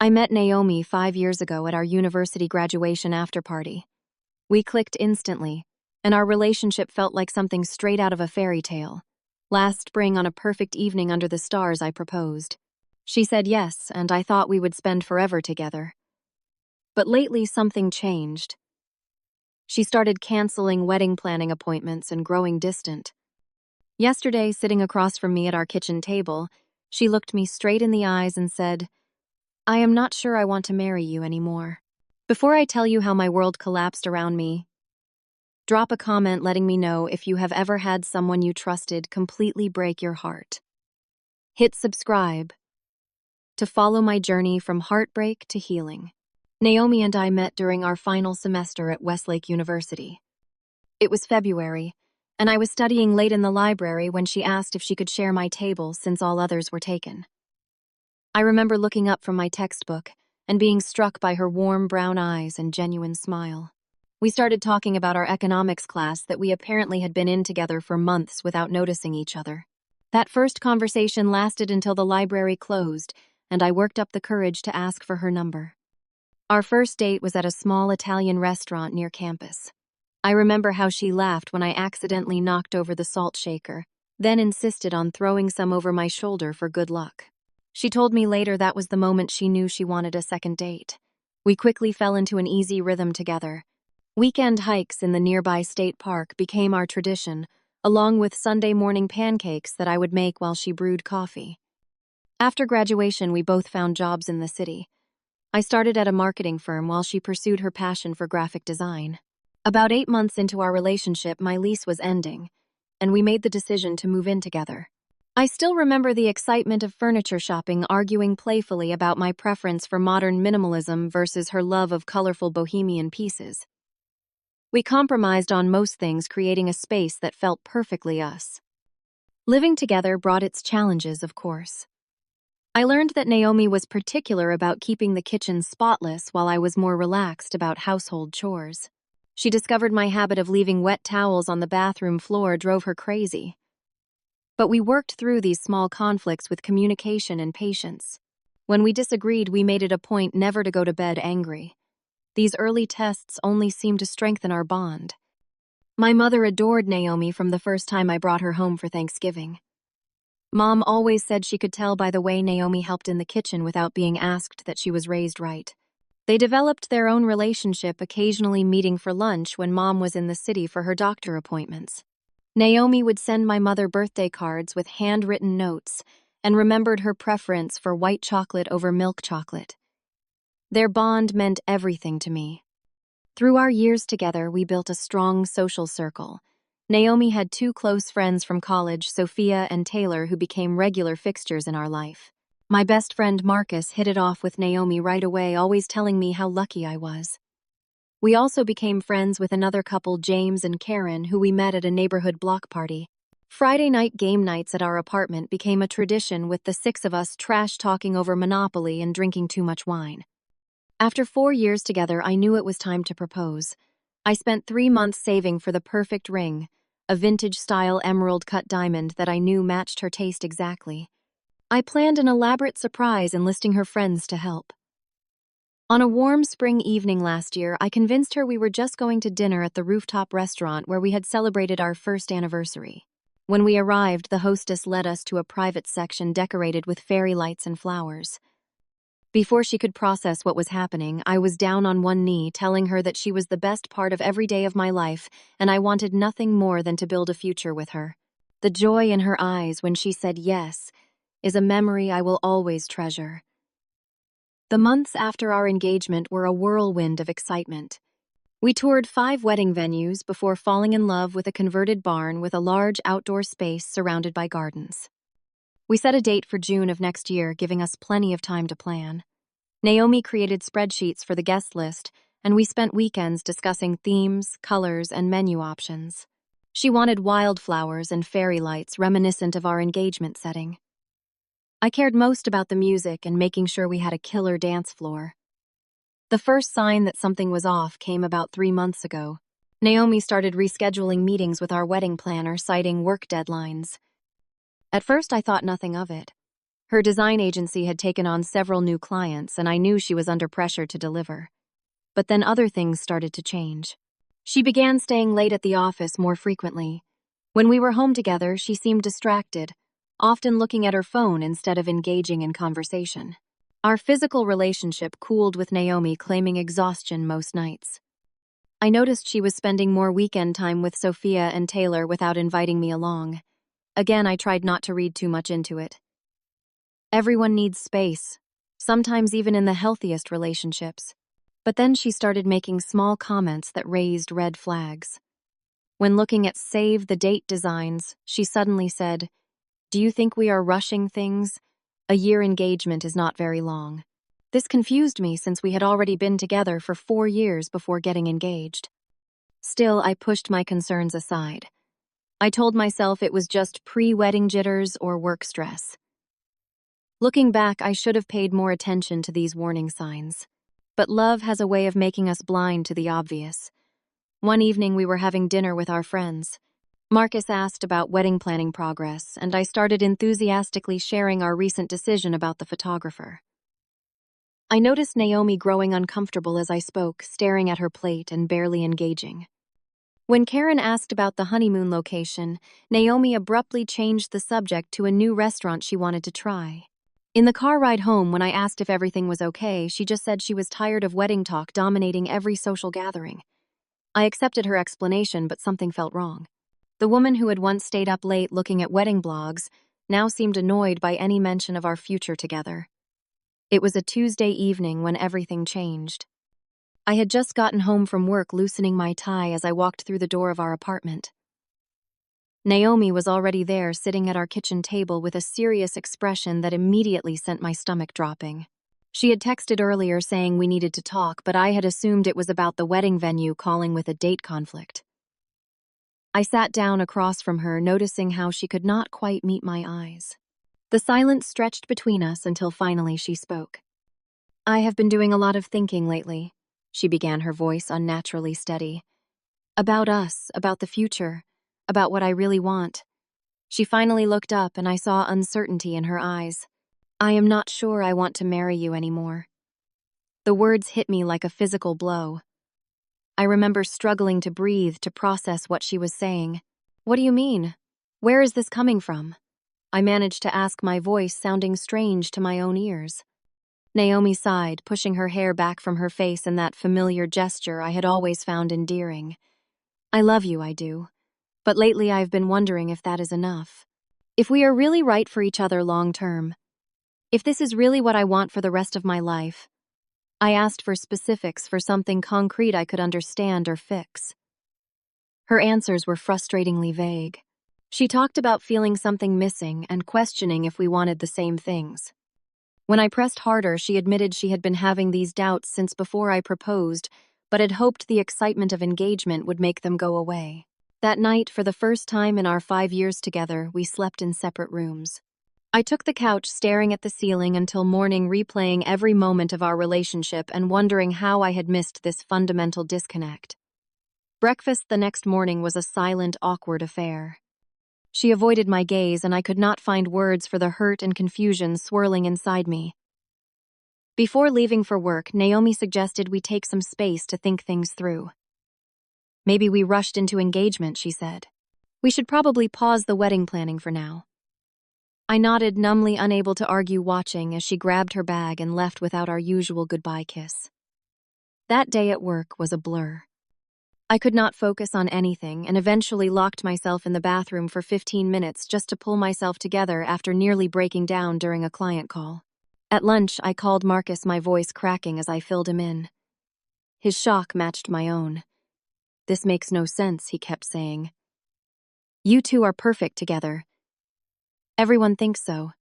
I met Naomi 5 years ago at our university graduation after party. We clicked instantly, and our relationship felt like something straight out of a fairy tale. Last spring, on a perfect evening under the stars, I proposed. She said yes, and I thought we would spend forever together. But lately, something changed. She started canceling wedding planning appointments and growing distant. Yesterday, sitting across from me at our kitchen table, she looked me straight in the eyes and said, "I am not sure I want to marry you anymore." Before I tell you how my world collapsed around me, drop a comment letting me know if you have ever had someone you trusted completely break your heart. Hit subscribe to follow my journey from heartbreak to healing. Naomi and I met during our final semester at Westlake University. It was February, and I was studying late in the library when she asked if she could share my table since all others were taken. I remember looking up from my textbook and being struck by her warm brown eyes and genuine smile. We started talking about our economics class that we apparently had been in together for months without noticing each other. That first conversation lasted until the library closed, and I worked up the courage to ask for her number. Our first date was at a small Italian restaurant near campus. I remember how she laughed when I accidentally knocked over the salt shaker, then insisted on throwing some over my shoulder for good luck. She told me later that was the moment she knew she wanted a second date. We quickly fell into an easy rhythm together. Weekend hikes in the nearby state park became our tradition, along with Sunday morning pancakes that I would make while she brewed coffee. After graduation, we both found jobs in the city. I started at a marketing firm while she pursued her passion for graphic design. About 8 months into our relationship, my lease was ending, and we made the decision to move in together. I still remember the excitement of furniture shopping, arguing playfully about my preference for modern minimalism versus her love of colorful bohemian pieces. We compromised on most things, creating a space that felt perfectly us. Living together brought its challenges, of course. I learned that Naomi was particular about keeping the kitchen spotless while I was more relaxed about household chores. She discovered my habit of leaving wet towels on the bathroom floor drove her crazy. But we worked through these small conflicts with communication and patience. When we disagreed, we made it a point never to go to bed angry. These early tests only seemed to strengthen our bond. My mother adored Naomi from the first time I brought her home for Thanksgiving. Mom always said she could tell by the way Naomi helped in the kitchen without being asked that she was raised right. They developed their own relationship, occasionally meeting for lunch when Mom was in the city for her doctor appointments. Naomi would send my mother birthday cards with handwritten notes and remembered her preference for white chocolate over milk chocolate. Their bond meant everything to me. Through our years together, we built a strong social circle. Naomi had 2 close friends from college, Sophia and Taylor, who became regular fixtures in our life. My best friend Marcus hit it off with Naomi right away, always telling me how lucky I was. We also became friends with another couple, James and Karen, who we met at a neighborhood block party. Friday night game nights at our apartment became a tradition, with the 6 of us trash-talking over Monopoly and drinking too much wine. After 4 years together, I knew it was time to propose. I spent 3 months saving for the perfect ring, a vintage-style emerald-cut diamond that I knew matched her taste exactly. I planned an elaborate surprise, enlisting her friends to help. On a warm spring evening last year, I convinced her we were just going to dinner at the rooftop restaurant where we had celebrated our first anniversary. When we arrived, the hostess led us to a private section decorated with fairy lights and flowers. Before she could process what was happening, I was down on one knee, telling her that she was the best part of every day of my life, and I wanted nothing more than to build a future with her. The joy in her eyes when she said yes is a memory I will always treasure. The months after our engagement were a whirlwind of excitement. We toured 5 wedding venues before falling in love with a converted barn with a large outdoor space surrounded by gardens. We set a date for June of next year, giving us plenty of time to plan. Naomi created spreadsheets for the guest list, and we spent weekends discussing themes, colors, and menu options. She wanted wildflowers and fairy lights reminiscent of our engagement setting. I cared most about the music and making sure we had a killer dance floor. The first sign that something was off came about 3 months ago. Naomi started rescheduling meetings with our wedding planner, citing work deadlines. At first, I thought nothing of it. Her design agency had taken on several new clients, and I knew she was under pressure to deliver. But then other things started to change. She began staying late at the office more frequently. When we were home together, she seemed distracted, often looking at her phone instead of engaging in conversation. Our physical relationship cooled, with Naomi claiming exhaustion most nights. I noticed she was spending more weekend time with Sophia and Taylor without inviting me along. Again, I tried not to read too much into it. Everyone needs space, sometimes even in the healthiest relationships. But then she started making small comments that raised red flags. When looking at save the date designs, she suddenly said, "Do you think we are rushing things? A year engagement is not very long." This confused me, since we had already been together for 4 years before getting engaged. Still, I pushed my concerns aside. I told myself it was just pre-wedding jitters or work stress. Looking back, I should have paid more attention to these warning signs. But love has a way of making us blind to the obvious. One evening we were having dinner with our friends. Marcus asked about wedding planning progress, and I started enthusiastically sharing our recent decision about the photographer. I noticed Naomi growing uncomfortable as I spoke, staring at her plate and barely engaging. When Karen asked about the honeymoon location, Naomi abruptly changed the subject to a new restaurant she wanted to try. In the car ride home, when I asked if everything was okay, she just said she was tired of wedding talk dominating every social gathering. I accepted her explanation, but something felt wrong. The woman who had once stayed up late looking at wedding blogs now seemed annoyed by any mention of our future together. It was a Tuesday evening when everything changed. I had just gotten home from work, loosening my tie as I walked through the door of our apartment. Naomi was already there, sitting at our kitchen table with a serious expression that immediately sent my stomach dropping. She had texted earlier saying we needed to talk, but I had assumed it was about the wedding venue calling with a date conflict. I sat down across from her, noticing how she could not quite meet my eyes. The silence stretched between us until finally she spoke. "I have been doing a lot of thinking lately," she began, her voice unnaturally steady. "About us, about the future, about what I really want." She finally looked up, and I saw uncertainty in her eyes. "I am not sure I want to marry you anymore." The words hit me like a physical blow. I remember struggling to breathe, to process what she was saying. "What do you mean? Where is this coming from?" I managed to ask, my voice sounding strange to my own ears. Naomi sighed, pushing her hair back from her face in that familiar gesture I had always found endearing. "I love you, I do. But lately I've been wondering if that is enough. If we are really right for each other long term. If this is really what I want for the rest of my life." I asked for specifics, for something concrete I could understand or fix. Her answers were frustratingly vague. She talked about feeling something missing and questioning if we wanted the same things. When I pressed harder, she admitted she had been having these doubts since before I proposed, but had hoped the excitement of engagement would make them go away. That night, for the first time in our 5 years together, we slept in separate rooms. I took the couch, staring at the ceiling until morning, replaying every moment of our relationship and wondering how I had missed this fundamental disconnect. Breakfast the next morning was a silent, awkward affair. She avoided my gaze, and I could not find words for the hurt and confusion swirling inside me. Before leaving for work, Naomi suggested we take some space to think things through. "Maybe we rushed into engagement," she said. "We should probably pause the wedding planning for now." I nodded, numbly unable to argue, watching as she grabbed her bag and left without our usual goodbye kiss. That day at work was a blur. I could not focus on anything, and eventually locked myself in the bathroom for 15 minutes just to pull myself together after nearly breaking down during a client call. At lunch, I called Marcus, my voice cracking as I filled him in. His shock matched my own. "This makes no sense," he kept saying. "You two are perfect together. Everyone thinks so."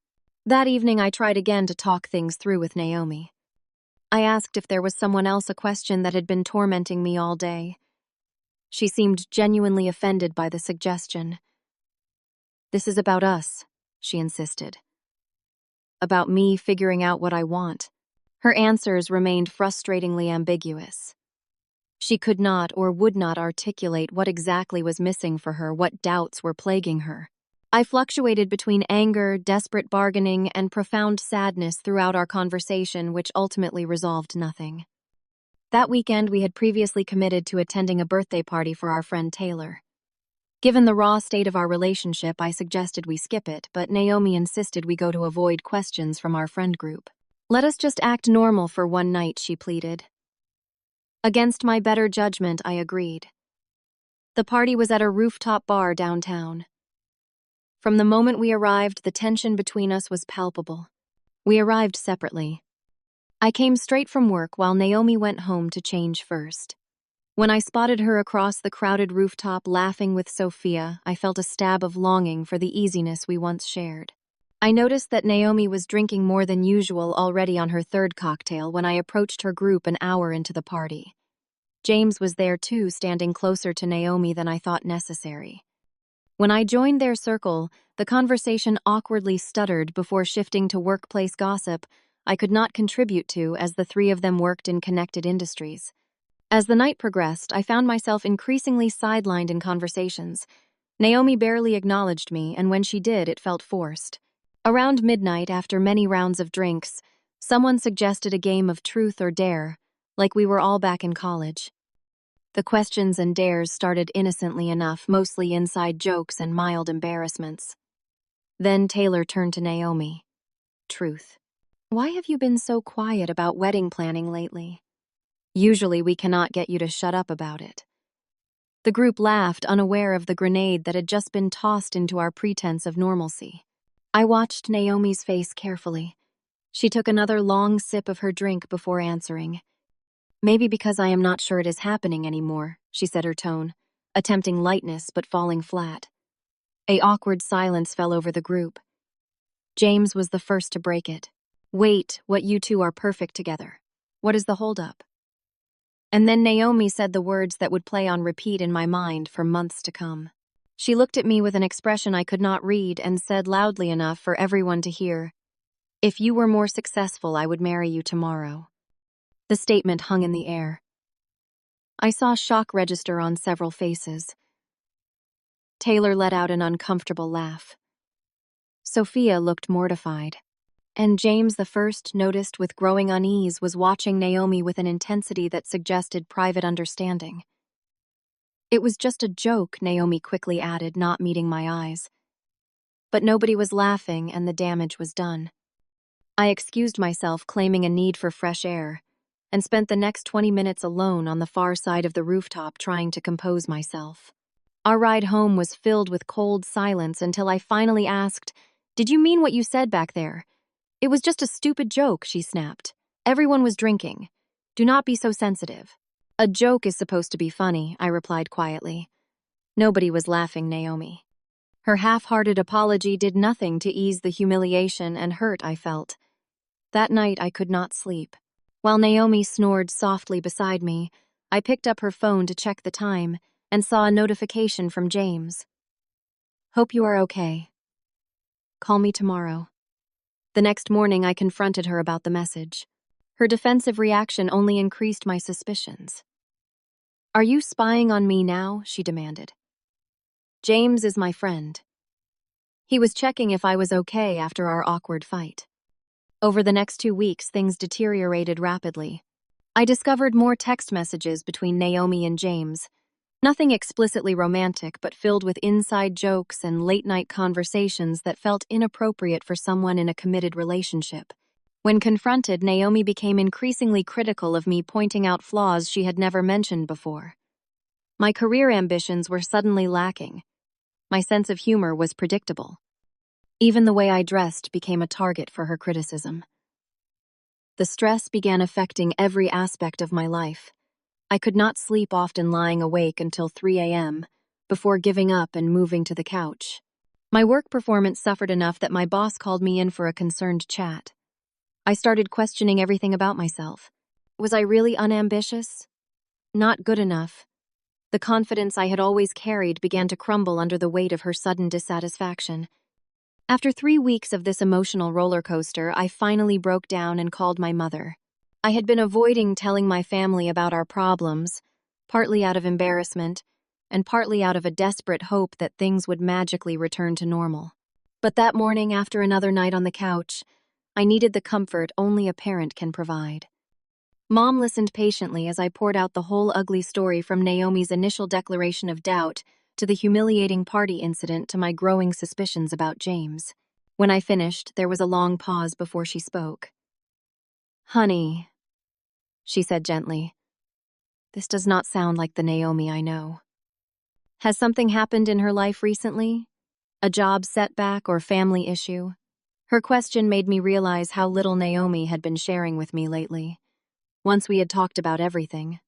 That evening, I tried again to talk things through with Naomi. I asked if there was someone else, a question that had been tormenting me all day. She seemed genuinely offended by the suggestion. "This is about us," she insisted. "About me figuring out what I want." Her answers remained frustratingly ambiguous. She could not or would not articulate what exactly was missing for her, what doubts were plaguing her. I fluctuated between anger, desperate bargaining, and profound sadness throughout our conversation, which ultimately resolved nothing. That weekend, we had previously committed to attending a birthday party for our friend Taylor. Given the raw state of our relationship, I suggested we skip it, but Naomi insisted we go to avoid questions from our friend group. "Let us just act normal for one night," she pleaded. Against my better judgment, I agreed. The party was at a rooftop bar downtown. From the moment we arrived, the tension between us was palpable. We arrived separately. I came straight from work while Naomi went home to change first. When I spotted her across the crowded rooftop laughing with Sophia, I felt a stab of longing for the easiness we once shared. I noticed that Naomi was drinking more than usual, already on her third cocktail, when I approached her group an hour into the party. James was there too, standing closer to Naomi than I thought necessary. When I joined their circle, the conversation awkwardly stuttered before shifting to workplace gossip I could not contribute to, as the three of them worked in connected industries. As the night progressed, I found myself increasingly sidelined in conversations. Naomi barely acknowledged me, and when she did, it felt forced. Around midnight, after many rounds of drinks, someone suggested a game of truth or dare, like we were all back in college. The questions and dares started innocently enough, mostly inside jokes and mild embarrassments. Then Taylor turned to Naomi. "Truth. Why have you been so quiet about wedding planning lately? Usually we cannot get you to shut up about it." The group laughed, unaware of the grenade that had just been tossed into our pretense of normalcy. I watched Naomi's face carefully. She took another long sip of her drink before answering. "Maybe because I am not sure it is happening anymore," she said, her tone attempting lightness but falling flat. A awkward silence fell over the group. James was the first to break it. "Wait, what, you two are perfect together. What is the holdup?" And then Naomi said the words that would play on repeat in my mind for months to come. She looked at me with an expression I could not read and said loudly enough for everyone to hear, "If you were more successful, I would marry you tomorrow." The statement hung in the air. I saw shock register on several faces. Taylor let out an uncomfortable laugh. Sophia looked mortified. And James, the first, noticed with growing unease, was watching Naomi with an intensity that suggested private understanding. "It was just a joke," Naomi quickly added, not meeting my eyes. But nobody was laughing, and the damage was done. I excused myself, claiming a need for fresh air, and spent the next 20 minutes alone on the far side of the rooftop trying to compose myself. Our ride home was filled with cold silence until I finally asked, "Did you mean what you said back there?" "It was just a stupid joke," she snapped. "Everyone was drinking. Do not be so sensitive." "A joke is supposed to be funny," I replied quietly. Nobody was laughing Naomi. Her half-hearted apology did nothing to ease the humiliation and hurt I felt. That night I could not sleep. While Naomi snored softly beside me, I picked up her phone to check the time and saw a notification from James. "Hope you are okay. Call me tomorrow." The next morning I confronted her about the message. Her defensive reaction only increased my suspicions. "Are you spying on me now?" she demanded. "James is my friend. He was checking if I was okay after our awkward fight." Over the next 2 weeks, things deteriorated rapidly. I discovered more text messages between Naomi and James. Nothing explicitly romantic, but filled with inside jokes and late-night conversations that felt inappropriate for someone in a committed relationship. When confronted, Naomi became increasingly critical of me, pointing out flaws she had never mentioned before. My career ambitions were suddenly lacking. My sense of humor was predictable. Even the way I dressed became a target for her criticism. The stress began affecting every aspect of my life. I could not sleep, often lying awake until 3 a.m., before giving up and moving to the couch. My work performance suffered enough that my boss called me in for a concerned chat. I started questioning everything about myself. Was I really unambitious? Not good enough? The confidence I had always carried began to crumble under the weight of her sudden dissatisfaction. After 3 weeks of this emotional roller coaster, I finally broke down and called my mother. I had been avoiding telling my family about our problems, partly out of embarrassment, and partly out of a desperate hope that things would magically return to normal. But that morning, after another night on the couch, I needed the comfort only a parent can provide. Mom listened patiently as I poured out the whole ugly story from Naomi's initial declaration of doubt to the humiliating party incident to my growing suspicions about James. When I finished, there was a long pause before she spoke. "Honey," she said gently, "this does not sound like the Naomi I know. Has something happened in her life recently? A job setback or family issue?" Her question made me realize how little Naomi had been sharing with me lately. Once we had talked about everything.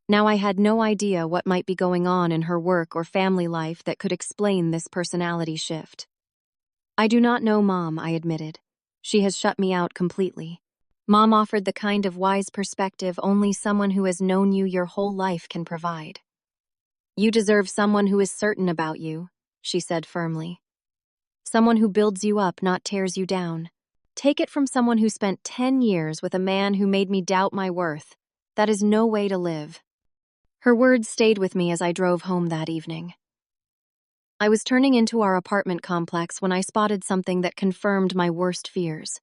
Now I had no idea what might be going on in her work or family life that could explain this personality shift. "I do not know, Mom," I admitted. "She has shut me out completely." Mom offered the kind of wise perspective only someone who has known you your whole life can provide. "You deserve someone who is certain about you," she said firmly. "Someone who builds you up, not tears you down. Take it from someone who spent 10 years with a man who made me doubt my worth. That is no way to live." Her words stayed with me as I drove home that evening. I was turning into our apartment complex when I spotted something that confirmed my worst fears.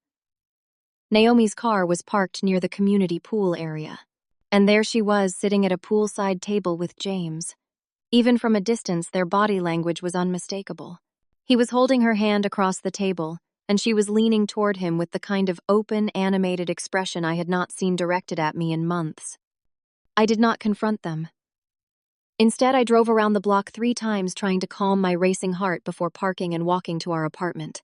Naomi's car was parked near the community pool area, and there she was sitting at a poolside table with James. Even from a distance, their body language was unmistakable. He was holding her hand across the table, and she was leaning toward him with the kind of open, animated expression I had not seen directed at me in months. I did not confront them. Instead, I drove around the block 3 times trying to calm my racing heart before parking and walking to our apartment.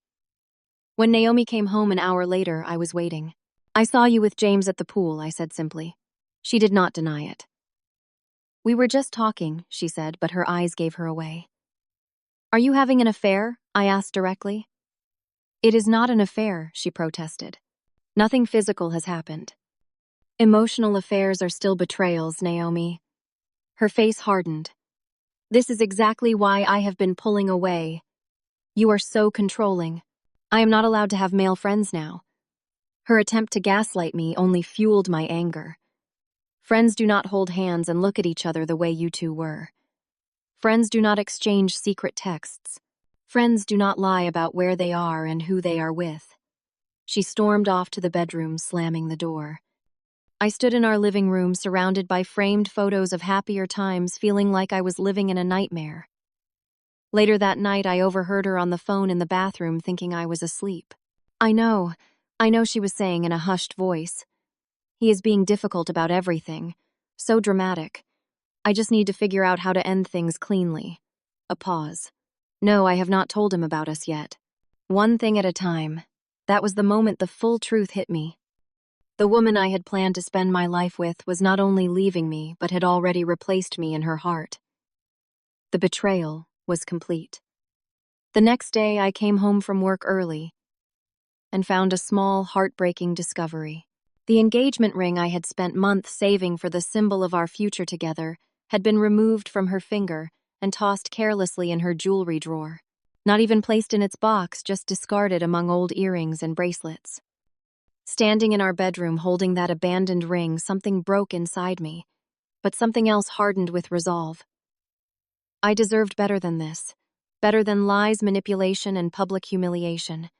When Naomi came home an hour later, I was waiting. "I saw you with James at the pool," I said simply. She did not deny it. "We were just talking," she said, but her eyes gave her away. "Are you having an affair?" I asked directly. "It is not an affair," she protested. "Nothing physical has happened. Emotional affairs are still betrayals, Naomi." Her face hardened. "This is exactly why I have been pulling away. You are so controlling. I am not allowed to have male friends now." Her attempt to gaslight me only fueled my anger. Friends do not hold hands and look at each other the way you two were. Friends do not exchange secret texts. Friends do not lie about where they are and who they are with. She stormed off to the bedroom, slamming the door. I stood in our living room, surrounded by framed photos of happier times, feeling like I was living in a nightmare. Later that night, I overheard her on the phone in the bathroom, thinking I was asleep. I know, she was saying in a hushed voice. "He is being difficult about everything. So dramatic. I just need to figure out how to end things cleanly." A pause. "No, I have not told him about us yet. One thing at a time." That was the moment the full truth hit me. The woman I had planned to spend my life with was not only leaving me, but had already replaced me in her heart. The betrayal was complete. The next day, I came home from work early and found a small, heartbreaking discovery. The engagement ring I had spent months saving for the symbol of our future together had been removed from her finger and tossed carelessly in her jewelry drawer. Not even placed in its box, just discarded among old earrings and bracelets. Standing in our bedroom holding that abandoned ring, something broke inside me, but something else hardened with resolve. I deserved better than this. Better than lies, manipulation, and public humiliation.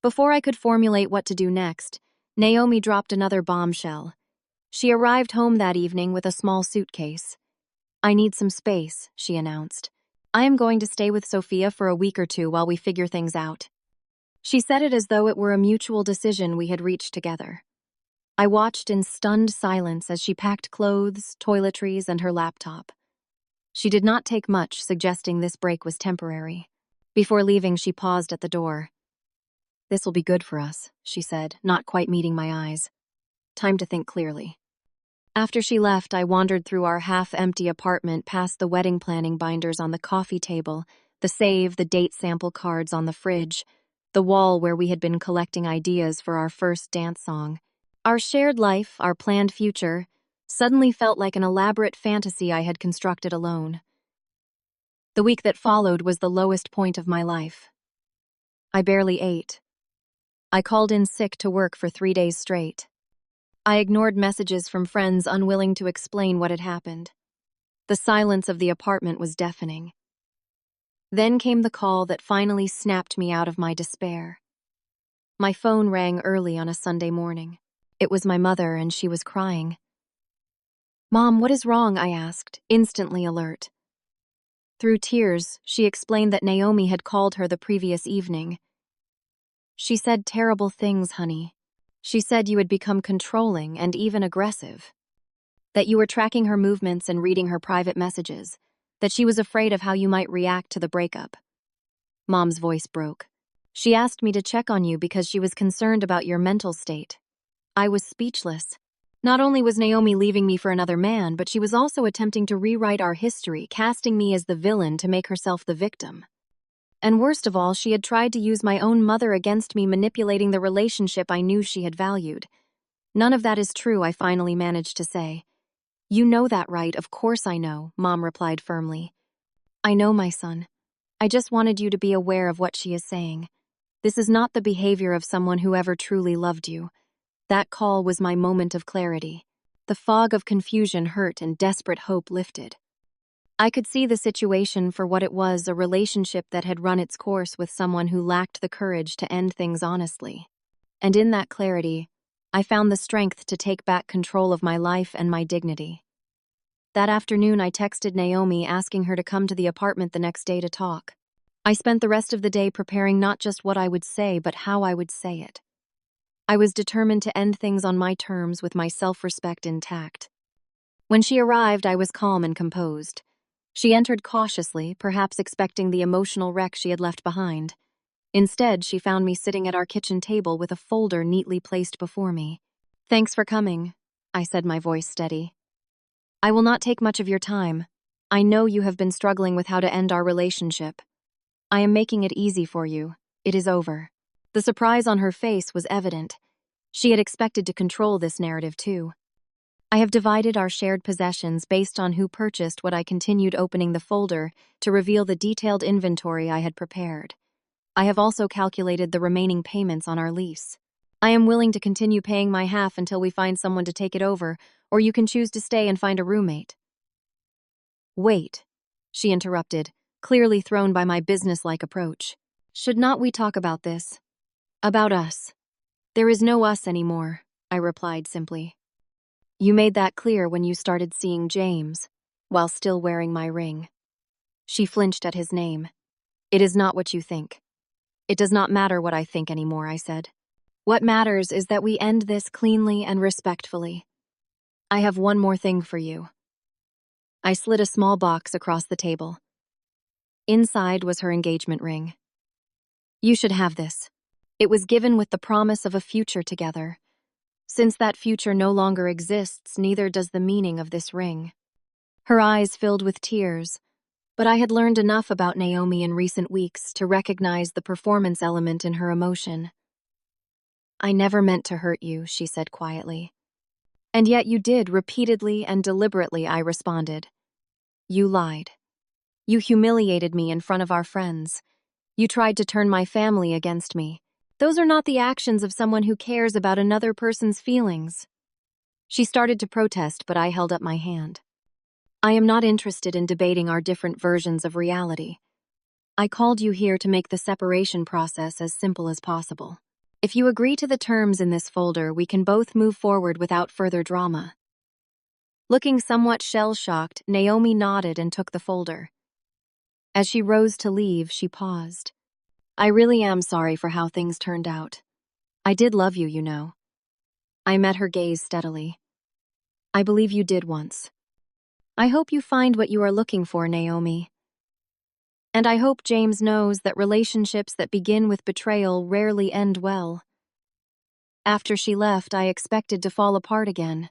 Before I could formulate what to do next, Naomi dropped another bombshell. She arrived home that evening with a small suitcase. "I need some space," she announced. "I am going to stay with Sophia for a week or two while we figure things out." She said it as though it were a mutual decision we had reached together. I watched in stunned silence as she packed clothes, toiletries, and her laptop. She did not take much, suggesting this break was temporary. Before leaving, she paused at the door. "This will be good for us," she said, not quite meeting my eyes. "Time to think clearly." After she left, I wandered through our half-empty apartment, past the wedding planning binders on the coffee table, the save the date sample cards on the fridge, the wall where we had been collecting ideas for our first dance song. Our shared life, our planned future, suddenly felt like an elaborate fantasy I had constructed alone. The week that followed was the lowest point of my life. I barely ate. I called in sick to work for 3 days straight. I ignored messages from friends unwilling to explain what had happened. The silence of the apartment was deafening. Then came the call that finally snapped me out of my despair. My phone rang early on a Sunday morning. It was my mother, and she was crying. "Mom, what is wrong?" I asked, instantly alert. Through tears, she explained that Naomi had called her the previous evening. "She said terrible things, honey. She said you had become controlling and even aggressive. That you were tracking her movements and reading her private messages. That she was afraid of how you might react to the breakup." Mom's voice broke. "She asked me to check on you because she was concerned about your mental state." I was speechless. Not only was Naomi leaving me for another man, but she was also attempting to rewrite our history, casting me as the villain to make herself the victim. And worst of all, she had tried to use my own mother against me, manipulating the relationship I knew she had valued. "None of that is true," I finally managed to say. "You know that, right?" "Of course I know," Mom replied firmly. "I know, my son. I just wanted you to be aware of what she is saying. This is not the behavior of someone who ever truly loved you." That call was my moment of clarity. The fog of confusion hurt and desperate hope lifted. I could see the situation for what it was, a relationship that had run its course with someone who lacked the courage to end things honestly. And in that clarity, I found the strength to take back control of my life and my dignity. That afternoon, I texted Naomi asking her to come to the apartment the next day to talk. I spent the rest of the day preparing not just what I would say, but how I would say it. I was determined to end things on my terms with my self-respect intact. When she arrived, I was calm and composed. She entered cautiously, perhaps expecting the emotional wreck she had left behind. Instead, she found me sitting at our kitchen table with a folder neatly placed before me. "Thanks for coming," I said, my voice steady. "I will not take much of your time. I know you have been struggling with how to end our relationship. I am making it easy for you. It is over." The surprise on her face was evident. She had expected to control this narrative too. "I have divided our shared possessions based on who purchased what." I continued, opening the folder to reveal the detailed inventory I had prepared. "I have also calculated the remaining payments on our lease. I am willing to continue paying my half until we find someone to take it over, or you can choose to stay and find a roommate." "Wait," she interrupted, clearly thrown by my businesslike approach. "Should not we talk about this? About us?" "There is no us anymore," I replied simply. "You made that clear when you started seeing James, while still wearing my ring." She flinched at his name. "It is not what you think." "It does not matter what I think anymore," I said. "What matters is that we end this cleanly and respectfully. I have one more thing for you." I slid a small box across the table. Inside was her engagement ring. "You should have this. It was given with the promise of a future together. Since that future no longer exists, neither does the meaning of this ring." Her eyes filled with tears, but I had learned enough about Naomi in recent weeks to recognize the performance element in her emotion. "I never meant to hurt you," she said quietly. "And yet you did, repeatedly and deliberately," I responded. "You lied. You humiliated me in front of our friends. You tried to turn my family against me. Those are not the actions of someone who cares about another person's feelings." She started to protest, but I held up my hand. "I am not interested in debating our different versions of reality. I called you here to make the separation process as simple as possible. If you agree to the terms in this folder, we can both move forward without further drama." Looking somewhat shell-shocked, Naomi nodded and took the folder. As she rose to leave, she paused. "I really am sorry for how things turned out. I did love you, you know." I met her gaze steadily. "I believe you did once. I hope you find what you are looking for, Naomi. And I hope James knows that relationships that begin with betrayal rarely end well." After she left, I expected to fall apart again.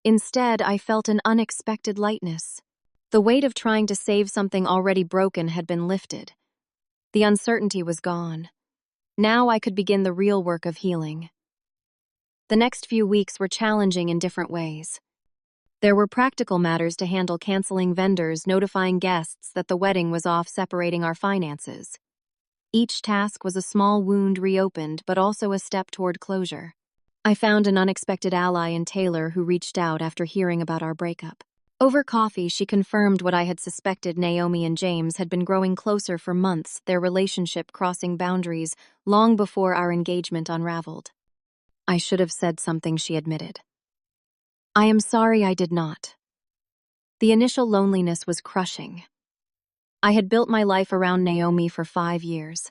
Instead, I felt an unexpected lightness. The weight of trying to save something already broken had been lifted. The uncertainty was gone. Now I could begin the real work of healing. The next few weeks were challenging in different ways. There were practical matters to handle: canceling vendors, notifying guests that the wedding was off, separating our finances. Each task was a small wound reopened, but also a step toward closure. I found an unexpected ally in Taylor, who reached out after hearing about our breakup. Over coffee, she confirmed what I had suspected. Naomi and James had been growing closer for months, their relationship crossing boundaries long before our engagement unraveled. I should have said something, she admitted. I am sorry I did not. The initial loneliness was crushing. I had built my life around Naomi for 5 years.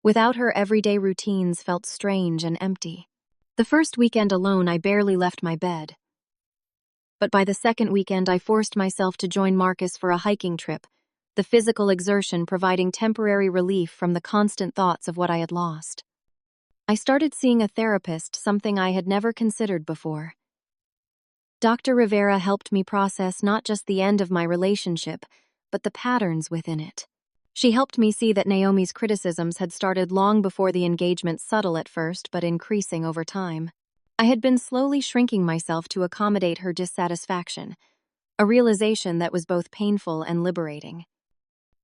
Without her, everyday routines felt strange and empty. The first weekend alone, I barely left my bed. But by the second weekend, I forced myself to join Marcus for a hiking trip, the physical exertion providing temporary relief from the constant thoughts of what I had lost. I started seeing a therapist, something I had never considered before. Dr. Rivera helped me process not just the end of my relationship, but the patterns within it. She helped me see that Naomi's criticisms had started long before the engagement, subtle at first but increasing over time. I had been slowly shrinking myself to accommodate her dissatisfaction, a realization that was both painful and liberating.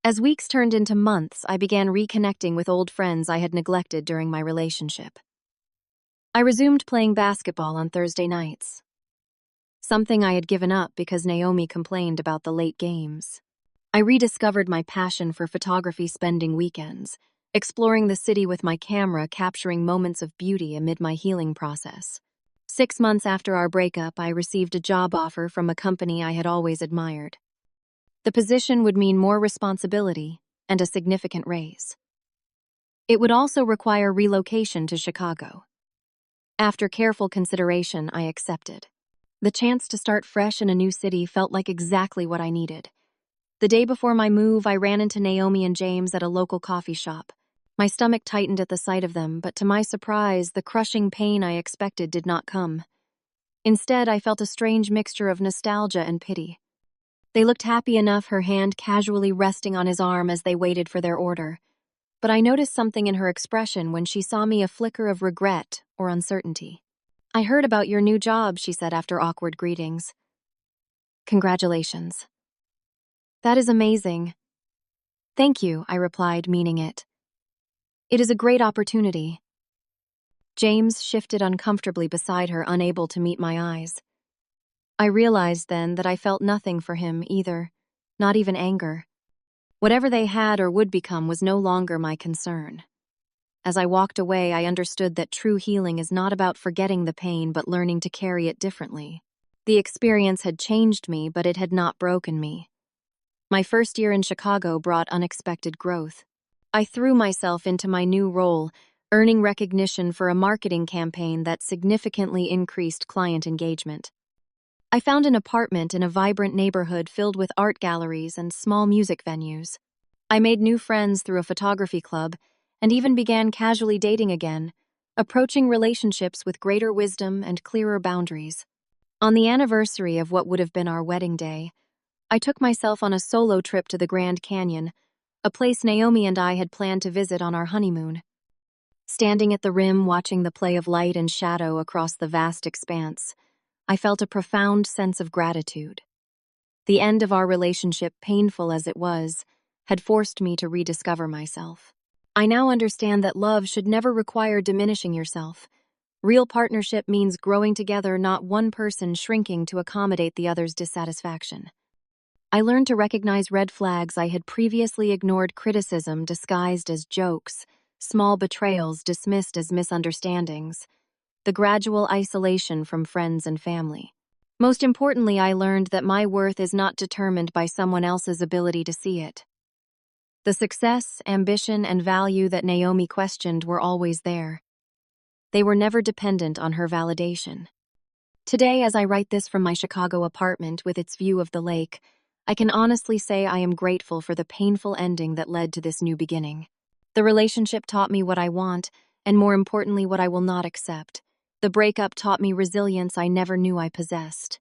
As weeks turned into months, I began reconnecting with old friends I had neglected during my relationship. I resumed playing basketball on Thursday nights, something I had given up because Naomi complained about the late games. I rediscovered my passion for photography, spending weekends, exploring the city with my camera, capturing moments of beauty amid my healing process. 6 months after our breakup, I received a job offer from a company I had always admired. The position would mean more responsibility and a significant raise. It would also require relocation to Chicago. After careful consideration, I accepted. The chance to start fresh in a new city felt like exactly what I needed. The day before my move, I ran into Naomi and James at a local coffee shop. My stomach tightened at the sight of them, but to my surprise, the crushing pain I expected did not come. Instead, I felt a strange mixture of nostalgia and pity. They looked happy enough, her hand casually resting on his arm as they waited for their order. But I noticed something in her expression when she saw me, a flicker of regret or uncertainty. I heard about your new job, she said after awkward greetings. Congratulations. That is amazing. Thank you, I replied, meaning it. It is a great opportunity. James shifted uncomfortably beside her, unable to meet my eyes. I realized then that I felt nothing for him either, not even anger. Whatever they had or would become was no longer my concern. As I walked away, I understood that true healing is not about forgetting the pain but learning to carry it differently. The experience had changed me, but it had not broken me. My first year in Chicago brought unexpected growth. I threw myself into my new role, earning recognition for a marketing campaign that significantly increased client engagement. I found an apartment in a vibrant neighborhood filled with art galleries and small music venues. I made new friends through a photography club and even began casually dating again, approaching relationships with greater wisdom and clearer boundaries. On the anniversary of what would have been our wedding day, I took myself on a solo trip to the Grand Canyon, a place Naomi and I had planned to visit on our honeymoon. Standing at the rim, watching the play of light and shadow across the vast expanse, I felt a profound sense of gratitude. The end of our relationship, painful as it was, had forced me to rediscover myself. I now understand that love should never require diminishing yourself. Real partnership means growing together, not one person shrinking to accommodate the other's dissatisfaction. I learned to recognize red flags I had previously ignored: criticism disguised as jokes, small betrayals dismissed as misunderstandings, the gradual isolation from friends and family. Most importantly, I learned that my worth is not determined by someone else's ability to see it. The success, ambition, and value that Naomi questioned were always there. They were never dependent on her validation. Today, as I write this from my Chicago apartment with its view of the lake, I can honestly say I am grateful for the painful ending that led to this new beginning. The relationship taught me what I want, and more importantly, what I will not accept. The breakup taught me resilience I never knew I possessed.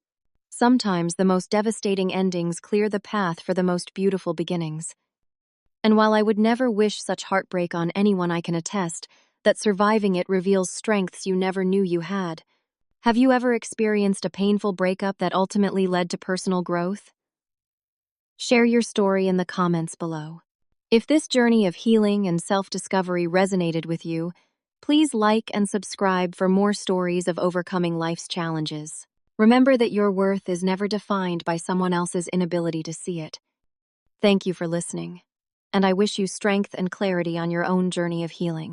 Sometimes the most devastating endings clear the path for the most beautiful beginnings. And while I would never wish such heartbreak on anyone, I can attest that surviving it reveals strengths you never knew you had. Have you ever experienced a painful breakup that ultimately led to personal growth? Share your story in the comments below. If this journey of healing and self-discovery resonated with you, please like and subscribe for more stories of overcoming life's challenges. Remember that your worth is never defined by someone else's inability to see it. Thank you for listening, and I wish you strength and clarity on your own journey of healing.